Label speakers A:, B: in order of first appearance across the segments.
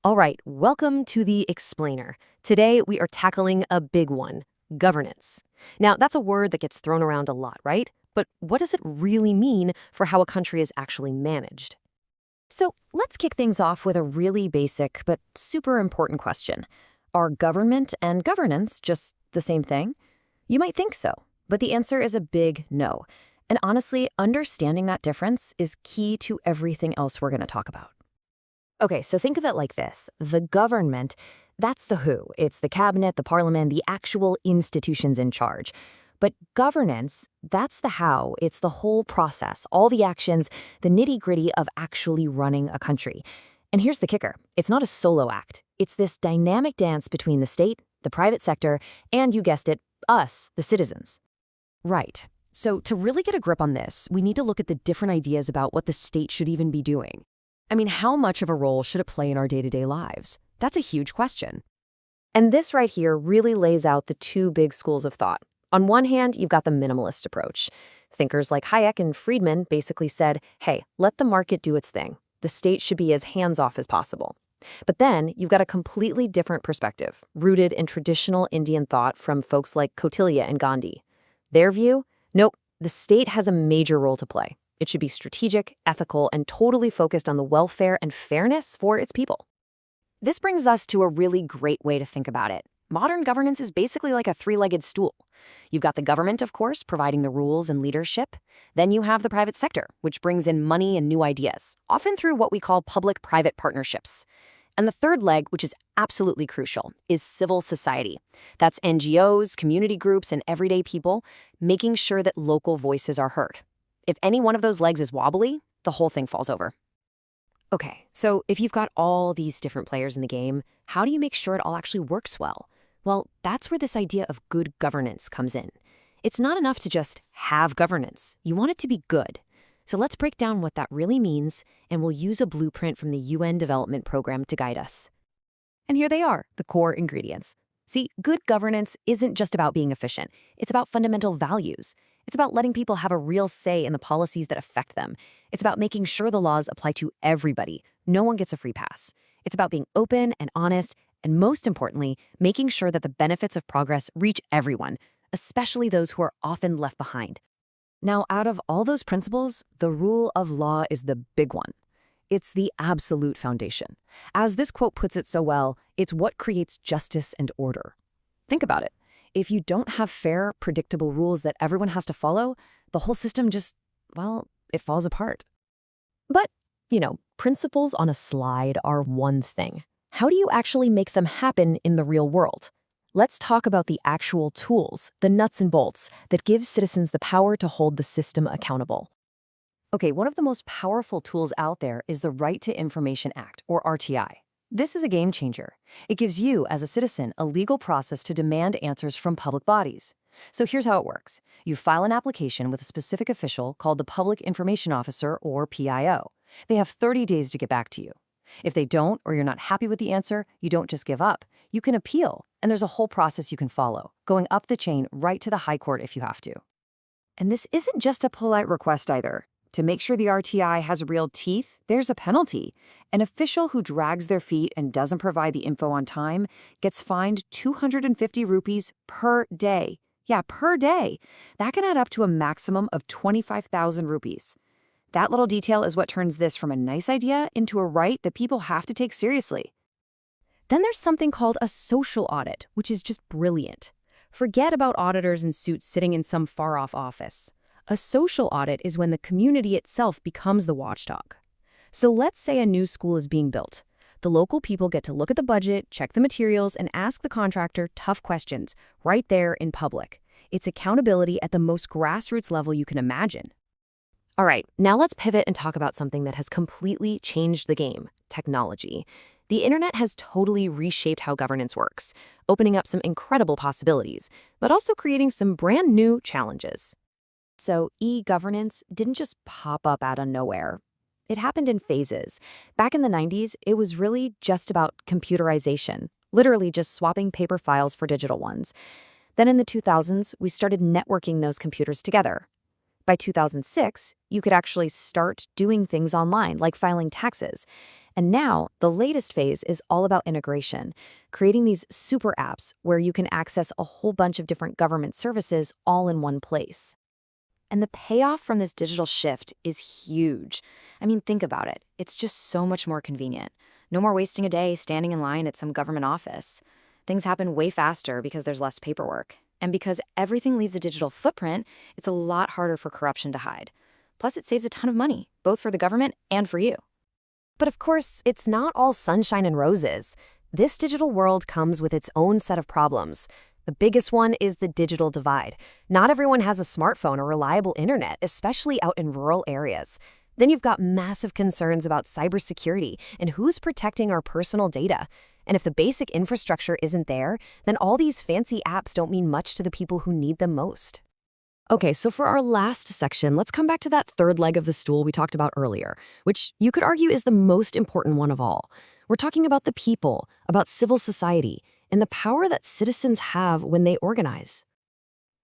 A: All right, welcome to the Explainer. Today we are tackling a big one, governance. Now, that's a word that gets thrown around a lot, right? But what does it really mean for how a country is actually managed?
B: So let's kick things off with a really basic but super important question. Are government and governance just the same thing? You might think so, but the answer is a big no. And honestly, understanding that difference is key to everything else we're going to talk about. Okay, so think of it like this. The government, that's the who. It's the cabinet, the parliament, the actual institutions in charge. But governance, that's the how. It's the whole process, all the actions, the nitty-gritty of actually running a country. And here's the kicker. It's not a solo act. It's this dynamic dance between the state, the private sector, and you guessed it, us, the citizens. Right. So to really get a grip on this, we need to look at the different ideas about what the state should even be doing. I mean, how much of a role should it play in our day-to-day lives? That's a huge question.
A: And this right here really lays out the two big schools of thought. On one hand, you've got the minimalist approach. Thinkers like Hayek and Friedman basically said, hey, let the market do its thing. The state should be as hands-off as possible. But then you've got a completely different perspective, rooted in traditional Indian thought from folks like Kautilya and Gandhi. Their view? Nope, the state has a major role to play. It should be strategic, ethical, and totally focused on the welfare and fairness for its people.
B: This brings us to a really great way to think about it. Modern governance is basically like a three-legged stool. You've got the government, of course, providing the rules and leadership. Then you have the private sector, which brings in money and new ideas, often through what we call public-private partnerships. And the third leg, which is absolutely crucial, is civil society. That's NGOs, community groups, and everyday people, making sure that local voices are heard. If any one of those legs is wobbly, the whole thing falls over. Okay, so if you've got all these different players in the game, how do you make sure it all actually works well? Well, that's where this idea of good governance comes in. It's not enough to just have governance. You want it to be good. So let's break down what that really means, and we'll use a blueprint from the UN Development Program to guide us.
A: And here they are, the core ingredients. See, good governance isn't just about being efficient. It's about fundamental values. It's about letting people have a real say in the policies that affect them. It's about making sure the laws apply to everybody. No one gets a free pass. It's about being open and honest, and most importantly, making sure that the benefits of progress reach everyone, especially those who are often left behind.
B: Now, out of all those principles, the rule of law is the big one. It's the absolute foundation. As this quote puts it so well, it's what creates justice and order. Think about it. If you don't have fair, predictable rules that everyone has to follow, the whole system just, well, it falls apart.
A: But, principles on a slide are one thing. How do you actually make them happen in the real world? Let's talk about the actual tools, the nuts and bolts, that give citizens the power to hold the system accountable.
B: Okay, one of the most powerful tools out there is the Right to Information Act, or RTI. This is a game changer. It gives you, as a citizen, a legal process to demand answers from public bodies. So here's how it works. You file an application with a specific official called the Public Information Officer, or PIO. They have 30 days to get back to you. If they don't, or you're not happy with the answer, you don't just give up. You can appeal, and there's a whole process you can follow, going up the chain right to the High Court if you have to. And this isn't just a polite request either. To make sure the RTI has real teeth, there's a penalty. An official who drags their feet and doesn't provide the info on time gets fined 250 rupees per day. Yeah, per day. That can add up to a maximum of 25,000 rupees. That little detail is what turns this from a nice idea into a right that people have to take seriously. Then there's something called a social audit, which is just brilliant. Forget about auditors in suits sitting in some far-off office. A social audit is when the community itself becomes the watchdog. So let's say a new school is being built. The local people get to look at the budget, check the materials, and ask the contractor tough questions right there in public. It's accountability at the most grassroots level you can imagine.
A: All right, now let's pivot and talk about something that has completely changed the game, technology. The internet has totally reshaped how governance works, opening up some incredible possibilities, but also creating some brand new challenges.
B: So e-governance didn't just pop up out of nowhere. It happened in phases. Back in the 90s, it was really just about computerization, literally just swapping paper files for digital ones. Then in the 2000s, we started networking those computers together. By 2006, you could actually start doing things online, like filing taxes.
A: And now, the latest phase is all about integration, creating these super apps where you can access a whole bunch of different government services all in one place. And the payoff from this digital shift is huge. I mean, think about it. It's just so much more convenient. No more wasting a day standing in line at some government office. Things happen way faster because there's less paperwork. And because everything leaves a digital footprint, it's a lot harder for corruption to hide. Plus, it saves a ton of money, both for the government and for you. But of course, it's not all sunshine and roses. This digital world comes with its own set of problems. The biggest one is the digital divide. Not everyone has a smartphone or reliable internet, especially out in rural areas. Then you've got massive concerns about cybersecurity and who's protecting our personal data. And if the basic infrastructure isn't there, then all these fancy apps don't mean much to the people who need them most. Okay, so for our last section, let's come back to that third leg of the stool we talked about earlier, which you could argue is the most important one of all. We're talking about the people, about civil society, and the power that citizens have when they organize.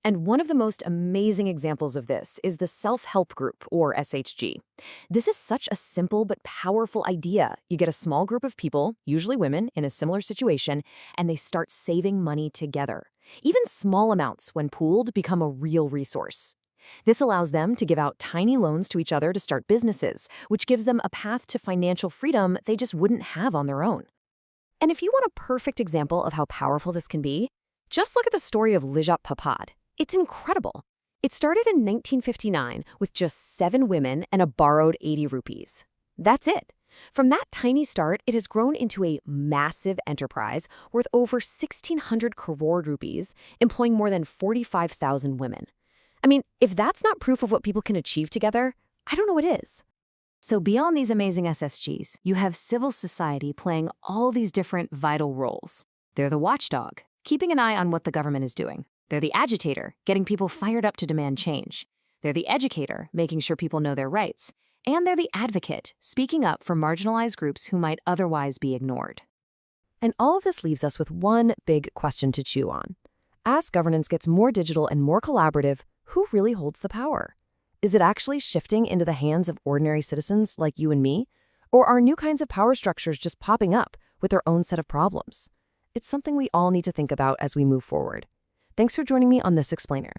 A: And one of the most amazing examples of this is the Self-Help Group, or SHG. This is such a simple but powerful idea. You get a small group of people, usually women, in a similar situation, and they start saving money together. Even small amounts, when pooled, become a real resource. This allows them to give out tiny loans to each other to start businesses, which gives them a path to financial freedom they just wouldn't have on their own. And if you want a perfect example of how powerful this can be, just look at the story of Lijat Papad. It's incredible. It started in 1959 with just 7 women and a borrowed 80 rupees. That's it. From that tiny start, it has grown into a massive enterprise worth over 1,600 crore rupees, employing more than 45,000 women. I mean, if that's not proof of what people can achieve together, I don't know what is.
B: So beyond these amazing SSGs, you have civil society playing all these different vital roles. They're the watchdog, keeping an eye on what the government is doing. They're the agitator, getting people fired up to demand change. They're the educator, making sure people know their rights. And they're the advocate, speaking up for marginalized groups who might otherwise be ignored.
A: And all of this leaves us with one big question to chew on. As governance gets more digital and more collaborative, who really holds the power? Is it actually shifting into the hands of ordinary citizens like you and me? Or are new kinds of power structures just popping up with their own set of problems? It's something we all need to think about as we move forward. Thanks for joining me on This Explainer.